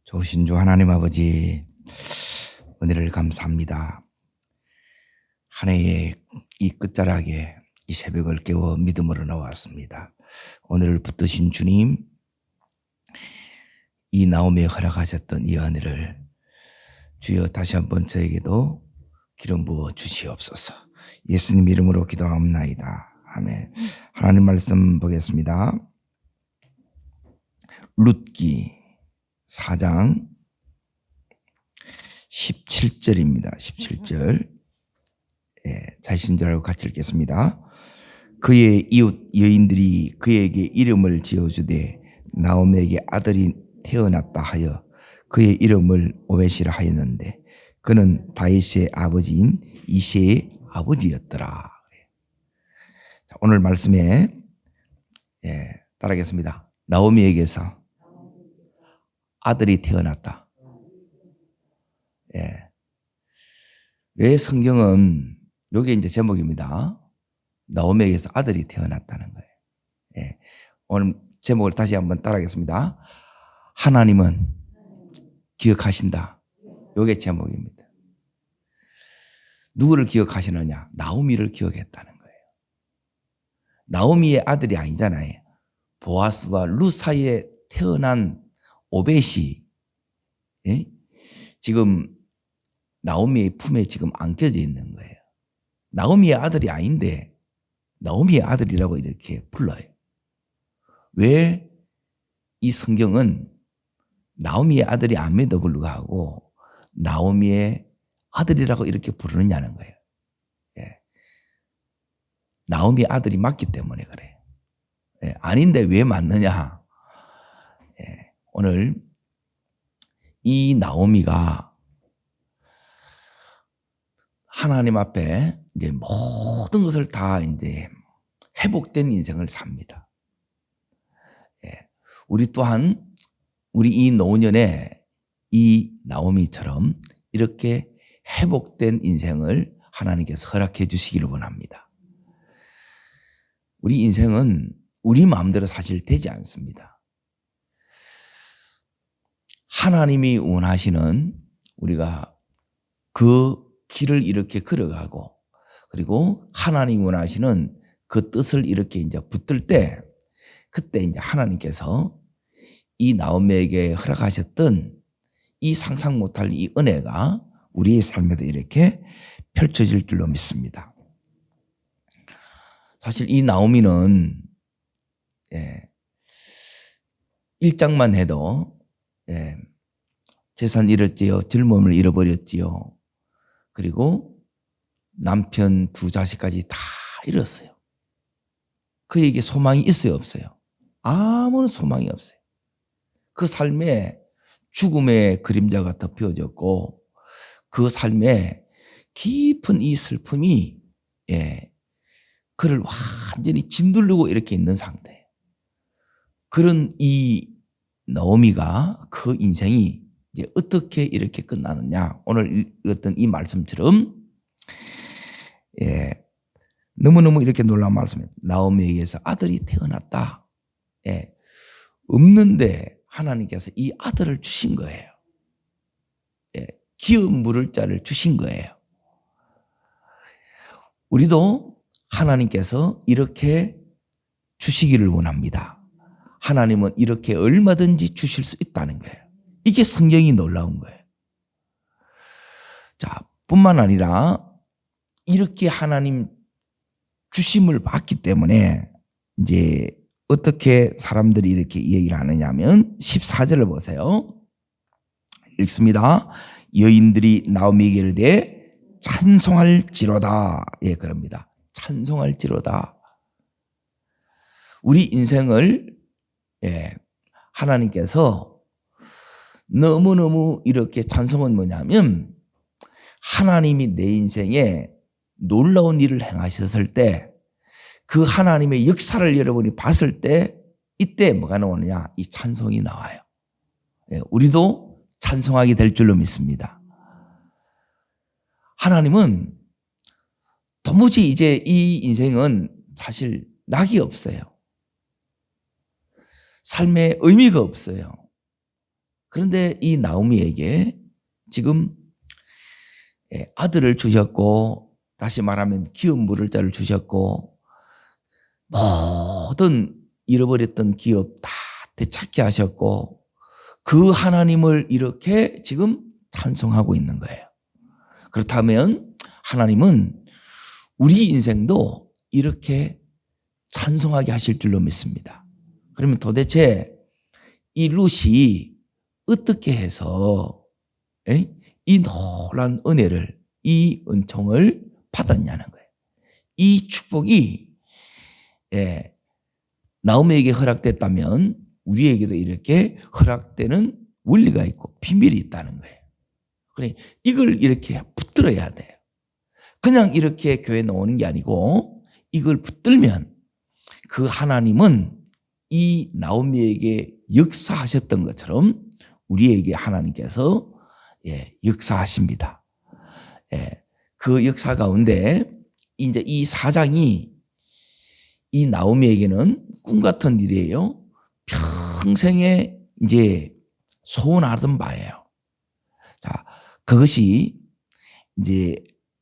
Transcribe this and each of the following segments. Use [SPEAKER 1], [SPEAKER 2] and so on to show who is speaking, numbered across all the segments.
[SPEAKER 1] 좋으신 주 하나님 아버지, 은혜를 감사합니다. 한 해의 이 끝자락에 이 새벽을 깨워 믿음으로 나왔습니다. 오늘을 붙드신 주님, 이 나오미에 허락하셨던 이 은혜를 주여 다시 한번 저에게도 기름 부어 주시옵소서. 예수님 이름으로 기도하옵나이다. 아멘. 하나님 말씀 보겠습니다. 룻기 4장 17절입니다. 17절. 자신절하고 같이 읽겠습니다. 그의 이웃 여인들이 그에게 이름을 지어주되 나오미에게 아들이 태어났다 하여 그의 이름을 오벳이라 하였는데 그는 다윗의 아버지인 이새의 아버지였더라. 자, 오늘 말씀에 따르겠습니다. 나오미에게서 아들이 태어났다. 왜 성경은 요게 이제 제목입니다. 나오미에게서 아들이 태어났다는 거예요. 오늘 제목을 다시 한번 따라하겠습니다. 하나님은 기억하신다. 요게 제목입니다. 누구를 기억하시느냐? 나오미를 기억했다는 거예요. 나오미의 아들이 아니잖아요. 보아스와 룻 사이에 태어난 오벳이 지금 나오미의 품에 지금 안겨져 있는 거예요. 나오미의 아들이 아닌데 나오미의 아들이라고 이렇게 불러요. 왜 이 성경은 나오미의 아들이 아님에도 불구하고 나오미의 아들이라고 이렇게 부르느냐는 거예요. 나오미의 아들이 맞기 때문에 그래요. 아닌데 왜 맞느냐? 오늘 이 나오미가 하나님 앞에 이제 모든 것을 다 이제 회복된 인생을 삽니다. 우리 또한 우리 이 노년에 이 나오미처럼 이렇게 회복된 인생을 하나님께서 허락해 주시기를 원합니다. 우리 인생은 우리 마음대로 사실 되지 않습니다. 하나님이 원하시는 우리가 그 길을 이렇게 걸어가고 그리고 하나님이 원하시는 그 뜻을 이렇게 이제 붙들 때 그때 이제 하나님께서 이 나오미에게 허락하셨던 이 상상 못할 이 은혜가 우리의 삶에도 이렇게 펼쳐질 줄로 믿습니다. 사실 이 나오미는 1장만 해도 재산 잃었지요. 젊음을 잃어버렸지요. 그리고 남편 두 자식까지 다 잃었어요. 그에게 소망이 있어요, 없어요? 아무런 소망이 없어요. 그 삶에 죽음의 그림자가 덮여졌고 그 삶에 깊은 이 슬픔이 그를 완전히 짓누르고 이렇게 있는 상태예요. 그런 이 나오미가 그 인생이 이제 어떻게 이렇게 끝나느냐? 오늘 읽었던 이 말씀처럼 너무너무 이렇게 놀라운 말씀이에요. 나오미에게서 아들이 태어났다. 없는데 하나님께서 이 아들을 주신 거예요. 기업 물을 자를 주신 거예요. 우리도 하나님께서 이렇게 주시기를 원합니다. 하나님은 이렇게 얼마든지 주실 수 있다는 거예요. 이게 성경이 놀라운 거예요. 자, 뿐만 아니라 이렇게 하나님 주심을 받기 때문에 이제 어떻게 사람들이 이렇게 얘기를 하느냐면 14절을 보세요. 읽습니다. 여인들이 나오미에게 이르되 찬송할지로다. 그럽니다. 찬송할지로다. 우리 인생을 하나님께서 너무너무 이렇게 찬송은 뭐냐면 하나님이 내 인생에 놀라운 일을 행하셨을 때 그 하나님의 역사를 여러분이 봤을 때 이때 뭐가 나오느냐? 이 찬송이 나와요. 우리도 찬송하게 될 줄로 믿습니다. 하나님은 도무지 이제 이 인생은 사실 낙이 없어요. 삶에 의미가 없어요. 그런데 이 나오미에게 지금 아들을 주셨고, 다시 말하면 기업 물을 자를 주셨고, 모든 잃어버렸던 기업 다 되찾게 하셨고, 그 하나님을 이렇게 지금 찬송하고 있는 거예요. 그렇다면 하나님은 우리 인생도 이렇게 찬송하게 하실 줄로 믿습니다. 그러면 도대체 이 룻이 어떻게 해서 이 놀라운 은혜를, 이 은총을 받았냐는 거예요. 이 축복이 나오미에게 허락됐다면 우리에게도 이렇게 허락되는 원리가 있고 비밀이 있다는 거예요. 그래, 이걸 이렇게 붙들어야 돼요. 그냥 이렇게 교회 나오는 게 아니고 이걸 붙들면 그 하나님은 이 나오미에게 역사하셨던 것처럼 우리에게 하나님께서 역사하십니다. 그 역사 가운데 이제 이 사장이 이 나오미에게는 꿈 같은 일이에요. 평생에 이제 소원하던 바예요. 자, 그것이 이제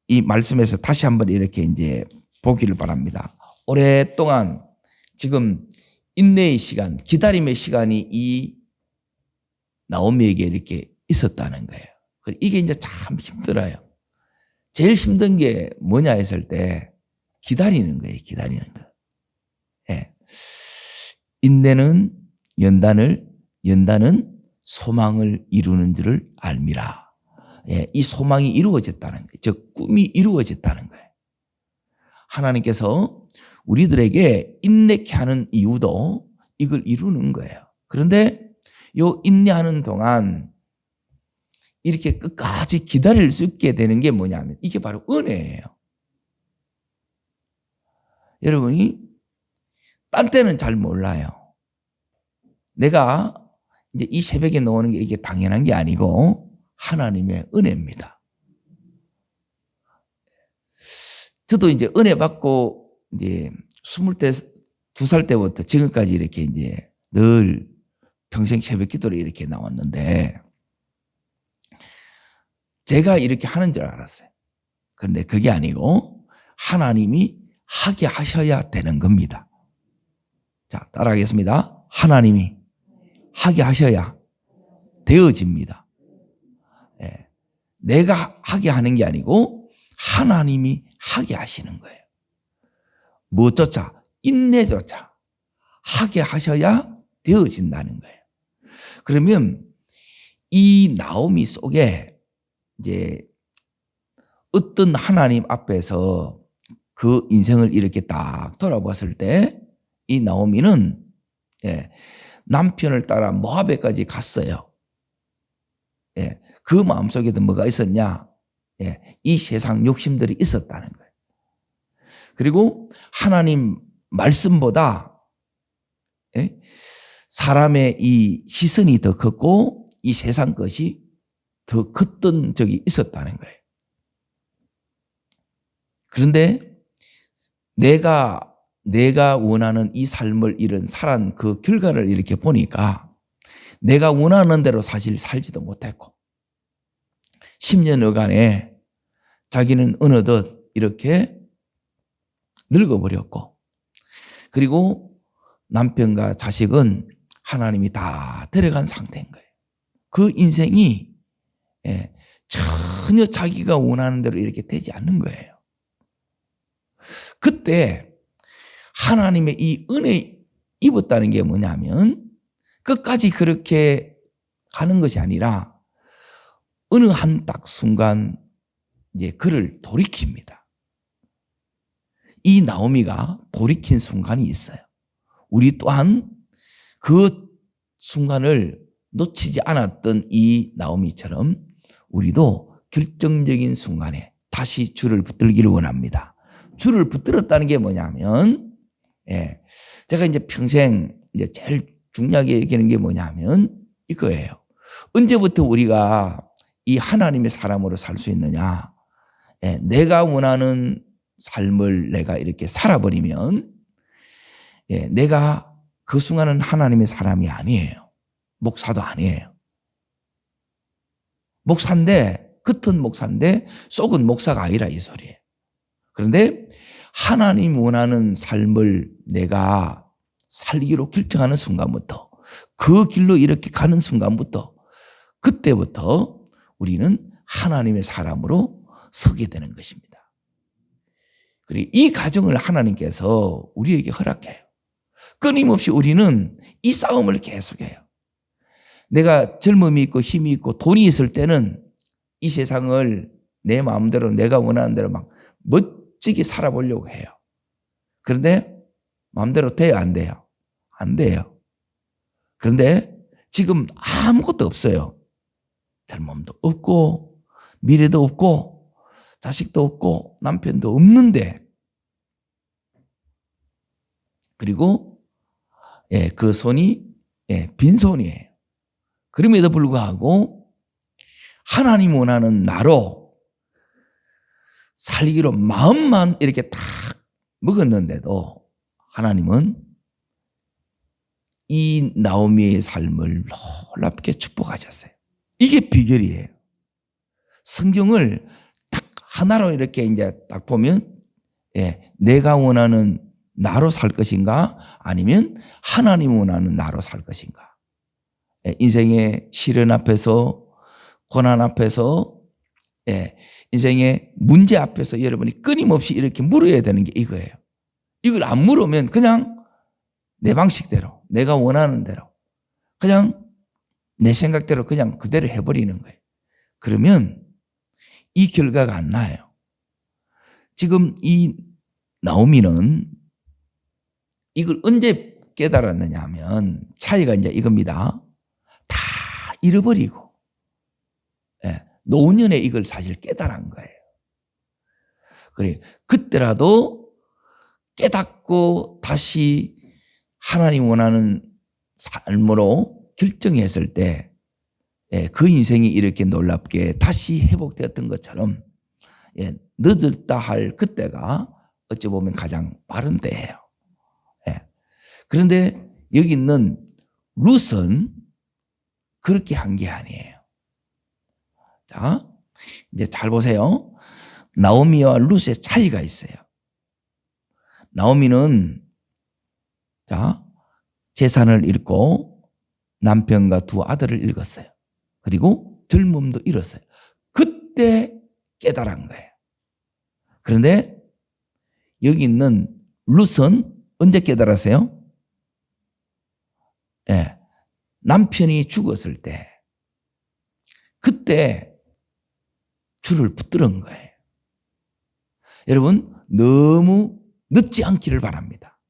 [SPEAKER 1] 이 말씀에서 다시 한번 이렇게 이제 보기를 바랍니다. 오랫동안 지금 인내의 시간, 기다림의 시간이 이 나오미에게 이렇게 있었다는 거예요. 이게 이제 참 힘들어요. 제일 힘든 게 뭐냐 했을 때 기다리는 거예요. 기다리는 거. 인내는 연단은 소망을 이루는 줄을 알미라. 이 소망이 이루어졌다는 거예요. 즉 꿈이 이루어졌다는 거예요. 하나님께서 우리들에게 인내케 하는 이유도 이걸 이루는 거예요. 그런데 요 인내하는 동안 이렇게 끝까지 기다릴 수 있게 되는 게 뭐냐면 이게 바로 은혜예요. 여러분이 딴 때는 잘 몰라요. 내가 이제 이 새벽에 나오는 게 이게 당연한 게 아니고 하나님의 은혜입니다. 저도 이제 은혜 받고 이제 22살 때부터 지금까지 이렇게 이제 늘 평생 새벽 기도를 이렇게 나왔는데 제가 이렇게 하는 줄 알았어요. 그런데 그게 아니고 하나님이 하게 하셔야 되는 겁니다. 자, 따라하겠습니다. 하나님이 하게 하셔야 되어집니다. 내가 하게 하는 게 아니고 하나님이 하게 하시는 거예요. 무엇조차, 인내조차 하게 하셔야 되어진다는 거예요. 그러면 이 나오미 속에 이제 어떤 하나님 앞에서 그 인생을 이렇게 딱 돌아봤을 때 이 나오미는 남편을 따라 모압에까지 갔어요. 그 마음속에도 뭐가 있었냐? 이 세상 욕심들이 있었다는 거예요. 그리고 하나님 말씀보다 사람의 이 시선이 더 컸고 이 세상 것이 더 컸던 적이 있었다는 거예요. 그런데 내가 원하는 이 삶을 살은 그 결과를 이렇게 보니까 내가 원하는 대로 사실 살지도 못했고 10년여간에 자기는 어느덧 이렇게 늙어버렸고 그리고 남편과 자식은 하나님이 다 데려간 상태인 거예요. 그 인생이 전혀 자기가 원하는 대로 이렇게 되지 않는 거예요. 그때 하나님의 이 은혜 입었다는 게 뭐냐면 끝까지 그렇게 가는 것이 아니라 어느 한 딱 순간 이제 그를 돌이킵니다. 이 나오미가 돌이킨 순간이 있어요. 우리 또한 그 순간을 놓치지 않았던 이 나오미처럼 우리도 결정적인 순간에 다시 줄을 붙들기를 원합니다. 줄을 붙들었다는 게 뭐냐면 제가 이제 평생 이제 제일 중요하게 얘기하는 게 뭐냐면 이거예요. 언제부터 우리가 이 하나님의 사람으로 살 수 있느냐? 내가 원하는 삶을 내가 이렇게 살아버리면 내가 그 순간은 하나님의 사람이 아니에요. 목사도 아니에요. 목사인데, 겉은 목사인데 속은 목사가 아니라 이 소리예요. 그런데 하나님 원하는 삶을 내가 살기로 결정하는 순간부터, 그 길로 이렇게 가는 순간부터, 그때부터 우리는 하나님의 사람으로 서게 되는 것입니다. 그리고 이 과정을 하나님께서 우리에게 허락해요. 끊임없이 우리는 이 싸움을 계속해요. 내가 젊음이 있고 힘이 있고 돈이 있을 때는 이 세상을 내 마음대로 내가 원하는 대로 막 멋지게 살아보려고 해요. 그런데 마음대로 돼요, 안 돼요? 안 돼요. 그런데 지금 아무것도 없어요. 젊음도 없고 미래도 없고 자식도 없고 남편도 없는데, 그리고 그 손이 빈손이에요. 그럼에도 불구하고 하나님 원하는 나로 살기로 마음만 이렇게 딱 먹었는데도 하나님은 이 나오미의 삶을 놀랍게 축복하셨어요. 이게 비결이에요. 성경을 딱 하나로 이렇게 이제 딱 보면 내가 원하는 나로 살 것인가 아니면 하나님 원하는 나로 살 것인가. 인생의 시련 앞에서, 고난 앞에서, 인생의 문제 앞에서 여러분이 끊임없이 이렇게 물어야 되는 게 이거예요. 이걸 안 물으면 그냥 내 방식대로, 내가 원하는 대로, 그냥 내 생각대로 그냥 그대로 해버리는 거예요. 그러면 이 결과가 안 나요. 지금 이 나오미는 이걸 언제 깨달았느냐 하면 차이가 이제 이겁니다. 다 잃어버리고 노년에 이걸 사실 깨달은 거예요. 그래, 그때라도 깨닫고 다시 하나님 원하는 삶으로 결정했을 때 그 인생이 이렇게 놀랍게 다시 회복되었던 것처럼 늦었다 할 그때가 어찌 보면 가장 빠른 때예요. 그런데 여기 있는 룻은 그렇게 한 게 아니에요. 자, 이제 잘 보세요. 나오미와 룻의 차이가 있어요. 나오미는 재산을 잃고 남편과 두 아들을 잃었어요. 그리고 젊음도 잃었어요. 그때 깨달은 거예요. 그런데 여기 있는 룻은 언제 깨달았어요? 남편이 죽었을 때, 그때 줄을 붙들은 거예요. 여러분, 너무 늦지 않기를 바랍니다.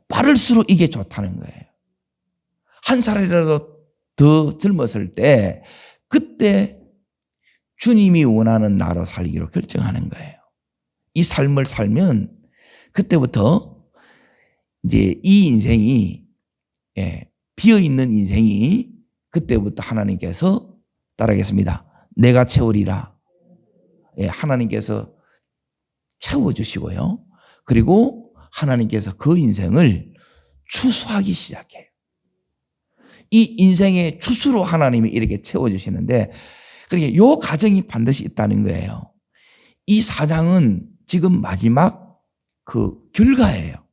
[SPEAKER 1] 빠를수록 이게 좋다는 거예요. 한 살이라도 더 젊었을 때, 그때 주님이 원하는 나로 살기로 결정하는 거예요. 이 삶을 살면 그때부터 이제 이 인생이 비어있는 인생이 그때부터 하나님께서 따르겠습니다. 내가 채우리라. 하나님께서 채워주시고요. 그리고 하나님께서 그 인생을 추수하기 시작해요. 이 인생의 추수로 하나님이 이렇게 채워주시는데, 그러니까 이 과정이 반드시 있다는 거예요. 이 사장은 지금 마지막 그 결과예요.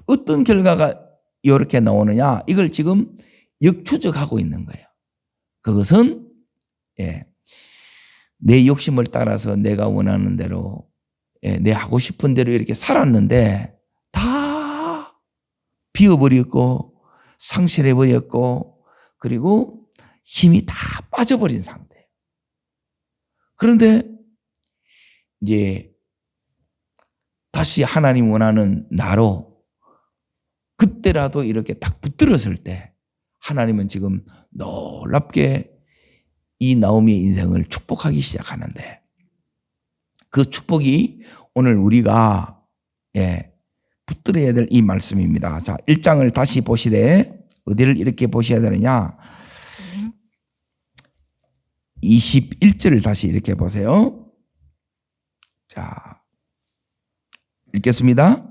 [SPEAKER 1] 어떤 결과가 이렇게 나오느냐, 이걸 지금 역추적하고 있는 거예요. 그것은 내 욕심을 따라서 내가 원하는 대로, 내 하고 싶은 대로 이렇게 살았는데 다 비어버렸고 상실해버렸고 그리고 힘이 다 빠져버린 상태예요. 그런데 이제 다시 하나님 원하는 나로 그때라도 이렇게 딱 붙들었을 때 하나님은 지금 놀랍게 이 나오미의 인생을 축복하기 시작하는데, 그 축복이 오늘 우리가 붙들어야 될 이 말씀입니다. 자, 1장을 다시 보시되 어디를 이렇게 보셔야 되느냐, 21절을 다시 이렇게 보세요. 자, 읽겠습니다.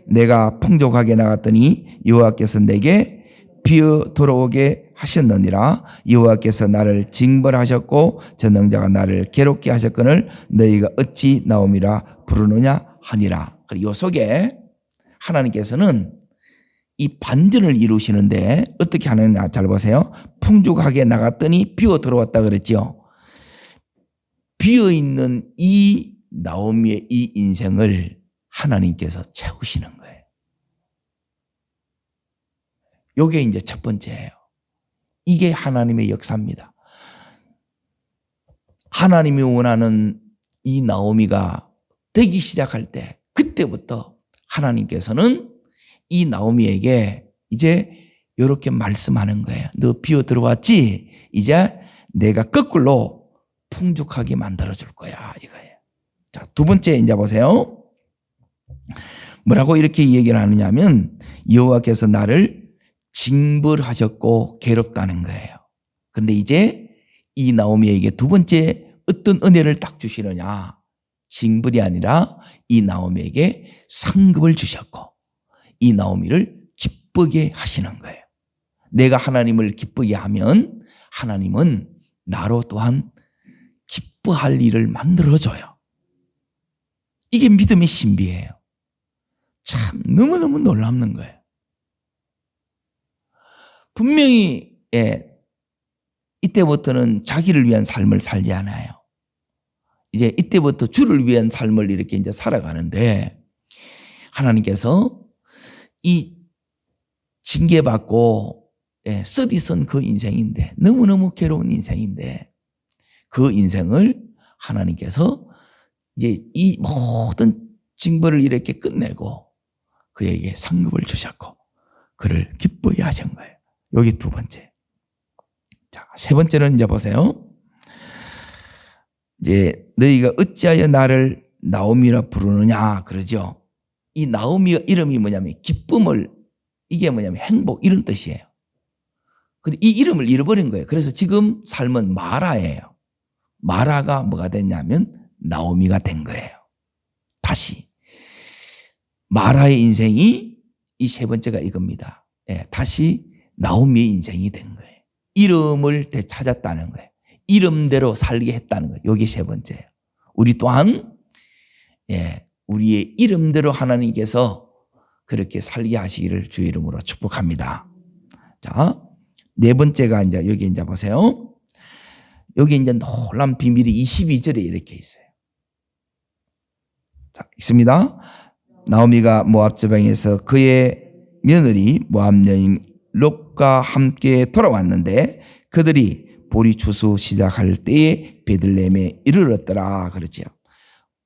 [SPEAKER 1] 내가 풍족하게 나갔더니 여호와께서 내게 비어 돌아오게 하셨느니라. 여호와께서 나를 징벌하셨고 전능자가 나를 괴롭게 하셨거늘 너희가 어찌 나옴이라 부르느냐 하니라. 그리고 이 속에 하나님께서는 이 반전을 이루시는데 어떻게 하느냐 잘 보세요. 풍족하게 나갔더니 비어 들어왔다 그랬죠. 비어 있는 이 나오미의 이 인생을 하나님께서 채우시는 거예요. 이게 이제 첫 번째예요. 이게 하나님의 역사입니다. 하나님이 원하는 이 나오미가 되기 시작할 때 그때부터 하나님께서는 이 나오미에게 이제 이렇게 말씀하는 거예요. 너 비어 들어왔지? 이제 내가 거꾸로 풍족하게 만들어줄 거야 이거예요. 자, 두 번째 이제 보세요. 뭐라고 이렇게 얘기를 하느냐면 여호와께서 나를 징벌하셨고 괴롭다는 거예요. 그런데 이제 이 나오미에게 두 번째 어떤 은혜를 딱 주시느냐. 징벌이 아니라 이 나오미에게 상급을 주셨고 이 나오미를 기쁘게 하시는 거예요. 내가 하나님을 기쁘게 하면 하나님은 나로 또한 기뻐할 일을 만들어줘요. 이게 믿음의 신비예요. 참 너무너무 놀랍는 거예요. 분명히 이때부터는 자기를 위한 삶을 살지 않아요. 이제 이때부터 주를 위한 삶을 이렇게 이제 살아가는데 하나님께서 이 징계받고 쓰디쓴 그 인생인데 너무너무 괴로운 인생인데 그 인생을 하나님께서 이제 이 모든 징벌을 이렇게 끝내고 그에게 상급을 주셨고 그를 기쁘게 하신 거예요. 여기 두 번째. 자, 세 번째는 이제 보세요. 이제 너희가 어찌하여 나를 나오미라 부르느냐 그러죠. 이 나오미 이름이 뭐냐면 기쁨을 이게 뭐냐면 행복 이런 뜻이에요. 근데 이 이름을 잃어버린 거예요. 그래서 지금 삶은 마라예요. 마라가 뭐가 됐냐면 나오미가 된 거예요. 다시 마라의 인생이 이 세 번째가 이겁니다. 다시 나오미의 인생이 된 거예요. 이름을 되찾았다는 거예요. 이름대로 살게 했다는 거예요. 여기 세 번째예요. 우리 또한 우리의 이름대로 하나님께서 그렇게 살게 하시기를 주의 이름으로 축복합니다. 자, 네 번째가 이제 여기 이제 보세요. 여기 이제 놀라운 비밀이 22절에 이렇게 있어요. 자, 읽습니다. 나오미가 모압 지방에서 그의 며느리 모압 여인 롯과 함께 돌아왔는데 그들이 보리 추수 시작할 때에 베들레헴에 이르렀더라 그러죠.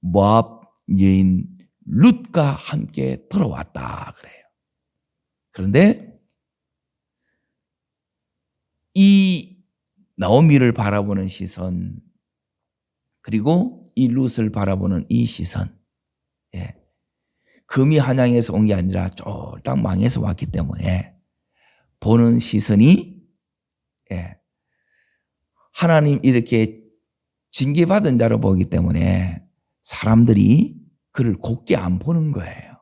[SPEAKER 1] 모압 여인 룻과 함께 돌아왔다 그래요. 그런데 이 나오미를 바라보는 시선 그리고 이 룻을 바라보는 이 시선 금이 한양에서 온 게 아니라 쫄딱 망에서 왔기 때문에 보는 시선이 하나님 이렇게 징계받은 자로 보기 때문에 사람들이 그를 곱게 안 보는 거예요.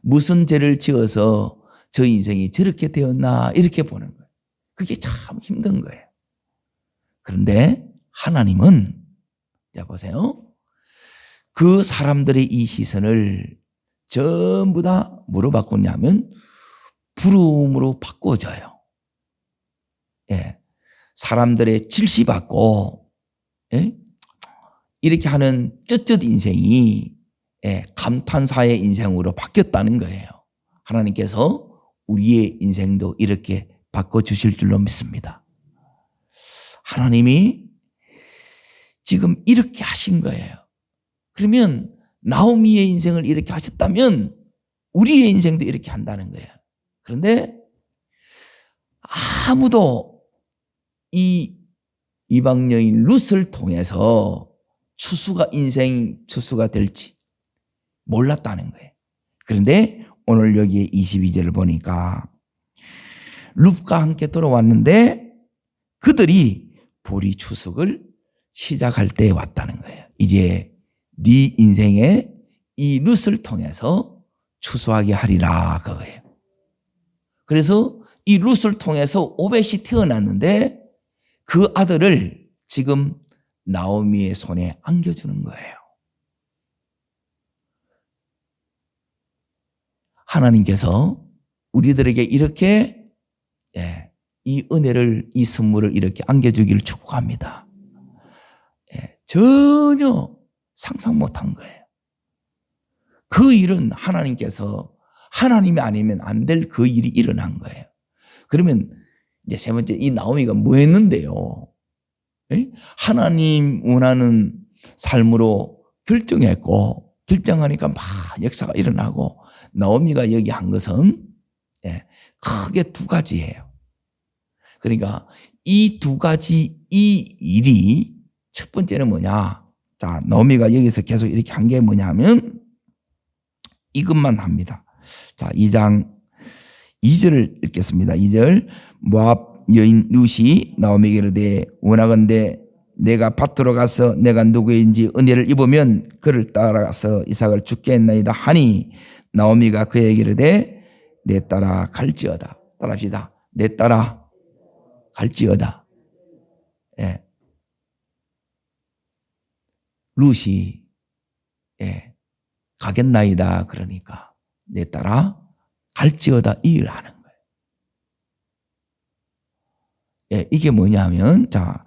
[SPEAKER 1] 무슨 죄를 지어서 저 인생이 저렇게 되었나 이렇게 보는 거예요. 그게 참 힘든 거예요. 그런데 하나님은 자 보세요. 그 사람들의 이 시선을 전부 다 뭐로 바꾸냐면 부름으로 바꿔줘요. 사람들의 질시받고 이렇게 하는 쩌쩌 인생이 감탄사의 인생으로 바뀌었다는 거예요. 하나님께서 우리의 인생도 이렇게 바꿔주실 줄로 믿습니다. 하나님이 지금 이렇게 하신 거예요. 그러면 나오미의 인생을 이렇게 하셨다면 우리의 인생도 이렇게 한다는 거예요. 그런데 아무도 이 이방 여인 룻을 통해서 인생 추수가 될지 몰랐다는 거예요. 그런데 오늘 여기에 22절을 보니까 룻과 함께 돌아왔는데 그들이 보리 추석을 시작할 때에 왔다는 거예요. 이제 네 인생에 이 룻을 통해서 추수하게 하리라 그거예요. 그래서 이 룻을 통해서 오벳이 태어났는데 그 아들을 지금 나오미의 손에 안겨주는 거예요. 하나님께서 우리들에게 이렇게 이 은혜를, 이 선물을 이렇게 안겨주기를 축복합니다. 전혀 상상 못한 거예요. 그 일은 하나님께서, 하나님이 아니면 안 될 그 일이 일어난 거예요. 그러면 이제 세 번째, 이 나오미가 뭐 했는데요? 하나님 원하는 삶으로 결정했고, 결정하니까 막 역사가 일어나고, 나오미가 여기 한 것은 크게 두 가지예요. 그러니까 이 두 가지, 이 일이 첫 번째는 뭐냐? 자, 나오미가 여기서 계속 이렇게 한 게 뭐냐면 이것만 합니다. 자, 2장 2절을 읽겠습니다. 2절. 모압 여인 룻이 나오미에게 이르되 원하건대 내가 밭으로 가서 내가 누구인지 은혜를 입으면 그를 따라가서 이삭을 죽게 했나이다 하니 나오미가 그에게 이르되 내 따라 갈지어다. 따라합시다. 내 따라 갈지어다. 룻이 가겠나이다 그러니까 내 따라 갈지어다 이 일을 하는 거예요. 이게 뭐냐면 자,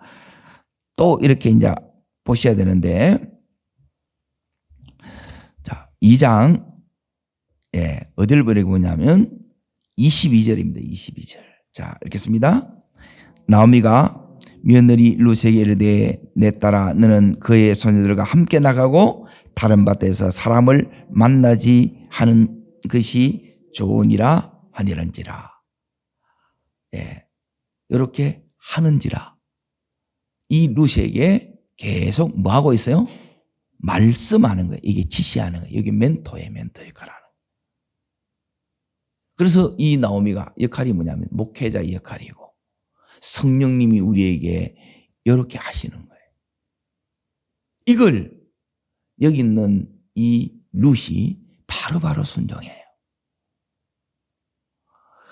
[SPEAKER 1] 또 이렇게 이제 보셔야 되는데 자, 2장 어딜 버리고 보냐면 22절입니다. 22절. 자, 읽겠습니다. 나오미가 며느리 룻에게 이르되 내 딸아 너는 그의 소녀들과 함께 나가고 다른 밭에서 사람을 만나지 하는 것이 좋으니라 하니런지라. 이렇게 하는지라. 이 룻에게 계속 뭐 하고 있어요? 말씀하는 거예요. 이게 지시하는 거예요. 여기 멘토예요. 멘토 역할을 하는 거예요. 그래서 이 나오미가 역할이 뭐냐면 목회자의 역할이고 성령님이 우리에게 이렇게 하시는 거예요. 이걸 여기 있는 이 룻이 바로바로 순종해요.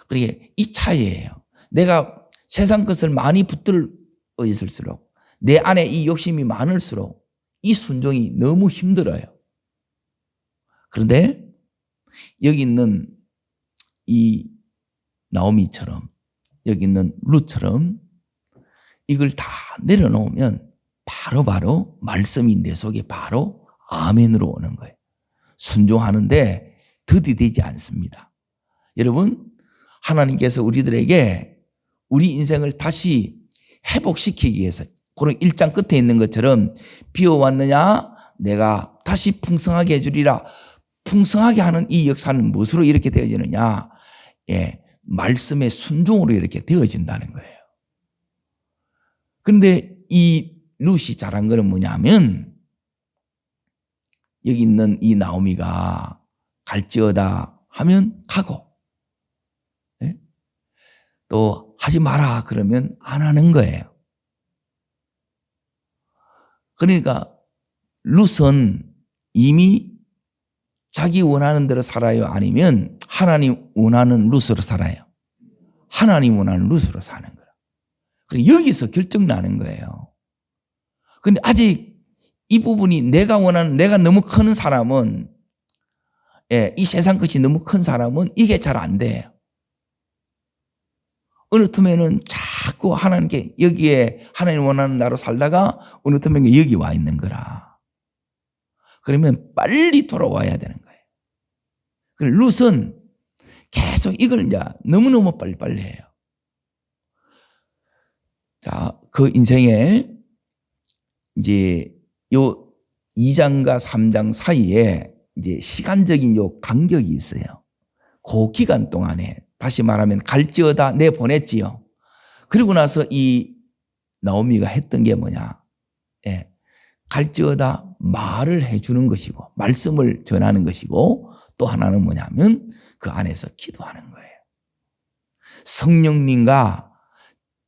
[SPEAKER 1] 그러니까 이 차이예요. 내가 세상 것을 많이 붙들어 있을수록 내 안에 이 욕심이 많을수록 이 순종이 너무 힘들어요. 그런데 여기 있는 이 나오미처럼 여기 있는 룻처럼 이걸 다 내려놓으면 바로바로 말씀이 내 속에 바로 아멘으로 오는 거예요. 순종하는데 더디되지 않습니다. 여러분, 하나님께서 우리들에게 우리 인생을 다시 회복시키기 위해서 그런 1장 끝에 있는 것처럼 비워왔느냐 내가 다시 풍성하게 해주리라. 풍성하게 하는 이 역사는 무엇으로 이렇게 되어지느냐? 말씀의 순종으로 이렇게 되어진다는 거예요. 그런데 이 룻이 잘한 거는 뭐냐면 여기 있는 이 나오미가 갈지어다 하면 가고 또 하지 마라 그러면 안 하는 거예요. 그러니까 룻은 이미 자기 원하는 대로 살아요? 아니면 하나님 원하는 룻으로 살아요? 하나님 원하는 룻으로 사는 거예요. 그리고 여기서 결정 나는 거예요. 그런데 아직 이 부분이 내가 원하는, 내가 너무 큰 사람은, 이 세상 것이 너무 큰 사람은 이게 잘 안 돼요. 어느 틈에는 자꾸 하나님께 여기에 하나님 원하는 나로 살다가 어느 틈에는 여기 와 있는 거라. 그러면 빨리 돌아와야 되는 거예요. 룻은 계속 이걸 이제 너무너무 빨리빨리 해요. 자, 그 인생에 이제 요 2장과 3장 사이에 이제 시간적인 요 간격이 있어요. 그 기간 동안에 다시 말하면 갈지어다 내 보냈지요. 그리고 나서 이 나오미가 했던 게 뭐냐? 갈지어다 말을 해주는 것이고 말씀을 전하는 것이고 또 하나는 뭐냐면 그 안에서 기도하는 거예요. 성령님과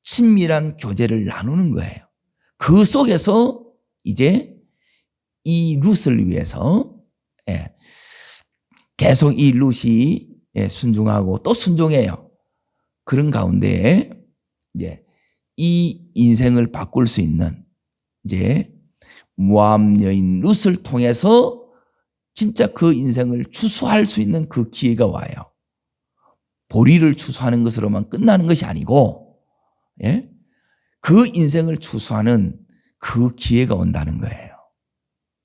[SPEAKER 1] 친밀한 교제를 나누는 거예요. 그 속에서 이제 이 룻을 위해서 계속 이 룻이 순종하고 또 순종해요. 그런 가운데 이제 이 인생을 바꿀 수 있는 이제 모압 여인 룻을 통해서 진짜 그 인생을 추수할 수 있는 그 기회가 와요. 보리를 추수하는 것으로만 끝나는 것이 아니고, 예? 그 인생을 추수하는 그 기회가 온다는 거예요.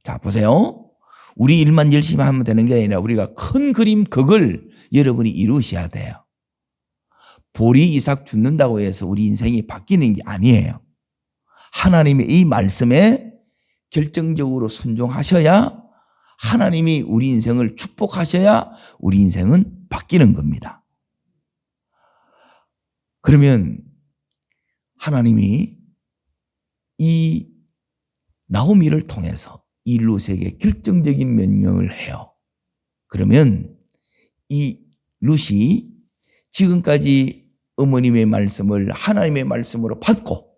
[SPEAKER 1] 자, 보세요. 우리 일만 열심히 하면 되는 게 아니라 우리가 큰 그림 그걸 여러분이 이루셔야 돼요. 보리 이삭 죽는다고 해서 우리 인생이 바뀌는 게 아니에요. 하나님의 이 말씀에 결정적으로 순종하셔야 하나님이 우리 인생을 축복하셔야 우리 인생은 바뀌는 겁니다. 그러면 하나님이 이 나오미를 통해서 이 룻에게 결정적인 명령을 해요. 그러면 이 룻이 지금까지 어머님의 말씀을 하나님의 말씀으로 받고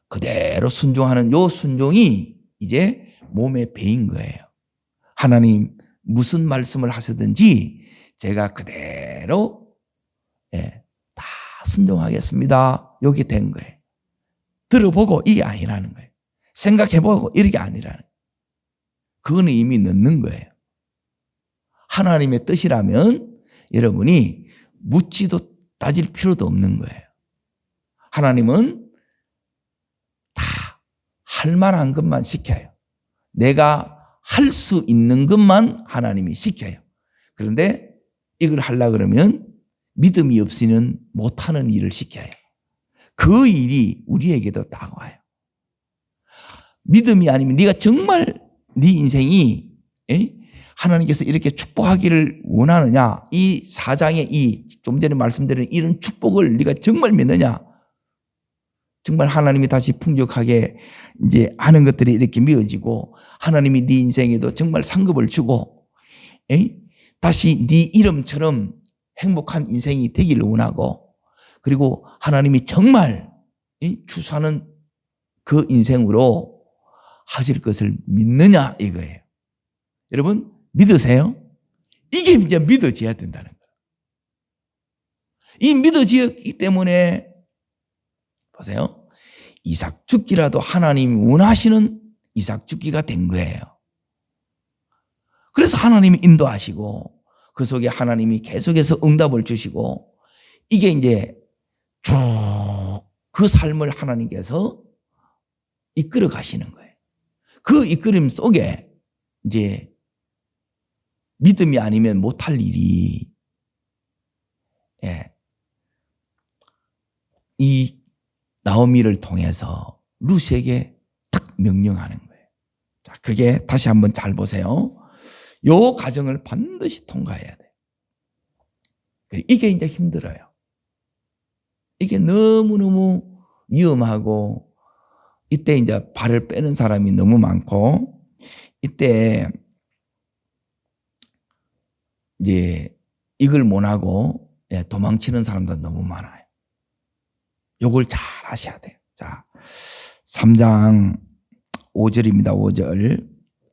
[SPEAKER 1] 그대로 순종하는 요 순종이 이제 몸에 배인 거예요. 하나님 무슨 말씀을 하시든지 제가 그대로 다 순종하겠습니다. 여기 된 거예요. 들어보고 이게 아니라는 거예요. 생각해보고 이게 아니라는 거예요. 그거는 이미 넣는 거예요. 하나님의 뜻이라면 여러분이 묻지도 따질 필요도 없는 거예요. 하나님은 다 할 만한 것만 시켜요. 내가 할 수 있는 것만 하나님이 시켜요. 그런데 이걸 하려고 그러면 믿음이 없이는 못하는 일을 시켜요. 그 일이 우리에게도 다가와요. 믿음이 아니면 네가 정말 네 인생이 하나님께서 이렇게 축복하기를 원하느냐, 이 사장의 이 좀 전에 말씀드린 이런 축복을 네가 정말 믿느냐, 정말 하나님이 다시 풍족하게 이제 하는 것들이 이렇게 미어지고 하나님이 네 인생에도 정말 상급을 주고 다시 네 이름처럼 행복한 인생이 되기를 원하고 그리고 하나님이 정말 추수하는 그 인생으로 하실 것을 믿느냐 이거예요. 여러분 믿으세요? 이게 이제 믿어져야 된다는 거예요. 이 믿어지기 때문에 보세요. 이삭 죽기라도 하나님이 원하시는 이삭 죽기가 된 거예요. 그래서 하나님이 인도하시고 그 속에 하나님이 계속해서 응답을 주시고 이게 이제 쭉 그 삶을 하나님께서 이끌어 가시는 거예요. 그 이끌림 속에 이제 믿음이 아니면 못할 일이 이 나오미를 통해서 룻에게 딱 명령하는 거예요. 자, 그게 다시 한번 잘 보세요. 요 과정을 반드시 통과해야 돼요. 이게 이제 힘들어요. 이게 너무너무 위험하고 이때 이제 발을 빼는 사람이 너무 많고 이때 이제 이걸 못하고 도망치는 사람도 너무 많아요. 요걸 잘 하셔야 돼요. 자, 3장 5절입니다. 5절.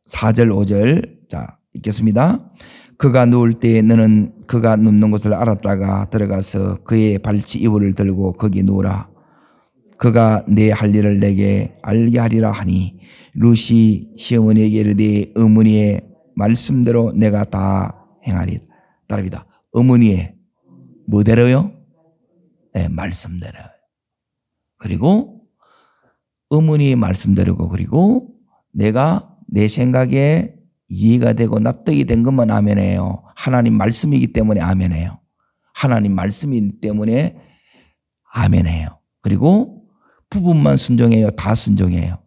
[SPEAKER 1] 4절 5절. 자, 읽겠습니다. 그가 누울 때 너는 그가 눕는 것을 알았다가 들어가서 그의 발치 이불을 들고 거기 누우라. 그가 내 할 일을 내게 알게 하리라 하니 룻이 시어머니에게 이르되 어머니의 말씀대로 내가 다 행하리. 따라합니다. 어머니의 뭐대로요? 네, 말씀대로. 그리고 어머니의 말씀대로고 그리고 내가 내 생각에 이해가 되고 납득이 된 것만 아멘해요. 하나님 말씀이기 때문에 아멘해요. 하나님 말씀이기 때문에 아멘해요. 그리고 부분만 순종해요. 다 순종해요.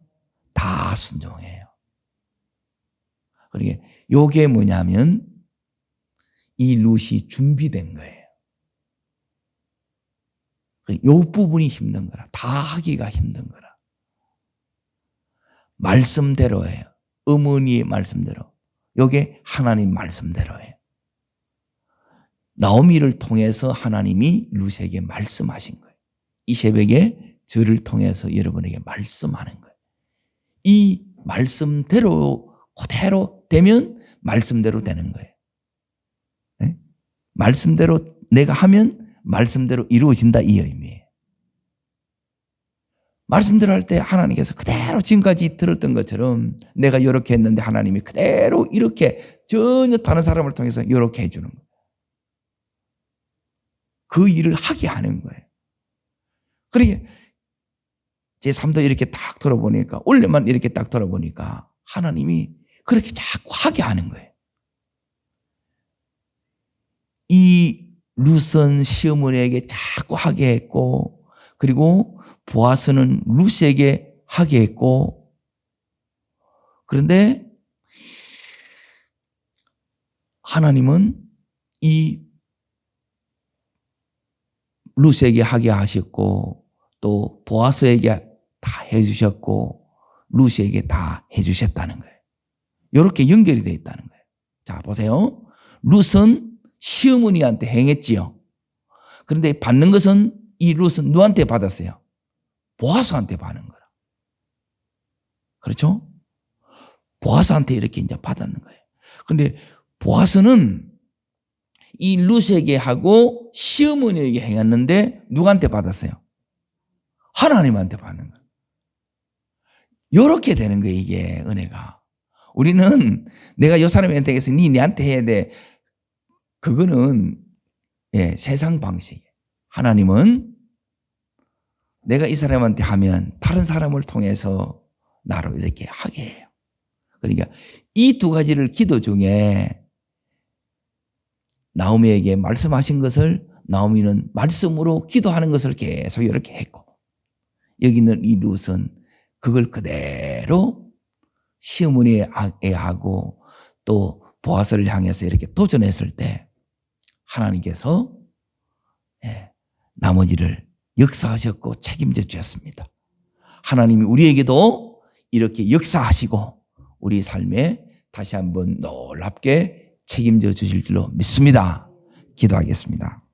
[SPEAKER 1] 다 순종해요. 그러니까 요게 뭐냐면 이 룻이 준비된 거예요. 요 부분이 힘든 거라. 다 하기가 힘든 거라. 말씀대로예요. 어머니의 말씀대로. 요게 하나님 말씀대로예요. 나오미를 통해서 하나님이 룻에게 말씀하신 거예요. 이 새벽에 저를 통해서 여러분에게 말씀하는 거예요. 이 말씀대로 그대로 되면 말씀대로 되는 거예요. 네? 말씀대로 내가 하면 말씀대로 이루어진다 이 의미예요. 말씀대로 할 때 하나님께서 그대로 지금까지 들었던 것처럼 내가 이렇게 했는데 하나님이 그대로 이렇게 전혀 다른 사람을 통해서 이렇게 해주는 거예요. 그 일을 하게 하는 거예요. 그러니까 제3도 이렇게 딱 돌아보니까 원래만 이렇게 딱 돌아보니까 하나님이 그렇게 자꾸 하게 하는 거예요. 이 룻은 시어머니에게 자꾸 하게 했고 그리고 보아스는 룻에게 하게 했고 그런데 하나님은 이 룻에게 하게 하셨고 또 보아스에게 다 해주셨고 룻에게 다 해주셨다는 거예요. 이렇게 연결이 되어 있다는 거예요. 자 보세요. 룻은 시어머니한테 행했지요. 그런데 받는 것은 이 룻은 누구한테 받았어요? 보아스한테 받는 거라. 그렇죠? 보아스한테 이렇게 이제 받았는 거예요. 그런데 보아스는 이 룻에게 하고 시어머니에게 행했는데 누구한테 받았어요? 하나님한테 받는 거예요. 이렇게 되는 거예요, 이게 은혜가. 우리는 내가 이 사람한테 해서 네한테 해야 돼. 그거는 세상 방식이에요. 하나님은 내가 이 사람한테 하면 다른 사람을 통해서 나로 이렇게 하게 해요. 그러니까 이 두 가지를 기도 중에 나오미에게 말씀하신 것을 나오미는 말씀으로 기도하는 것을 계속 이렇게 했고 여기 있는 이 룻은 그걸 그대로 시어머니에 하고 또 보아스를 향해서 이렇게 도전했을 때 하나님께서 나머지를 역사하셨고 책임져 주셨습니다. 하나님이 우리에게도 이렇게 역사하시고 우리 삶에 다시 한번 놀랍게 책임져 주실 줄로 믿습니다. 기도하겠습니다.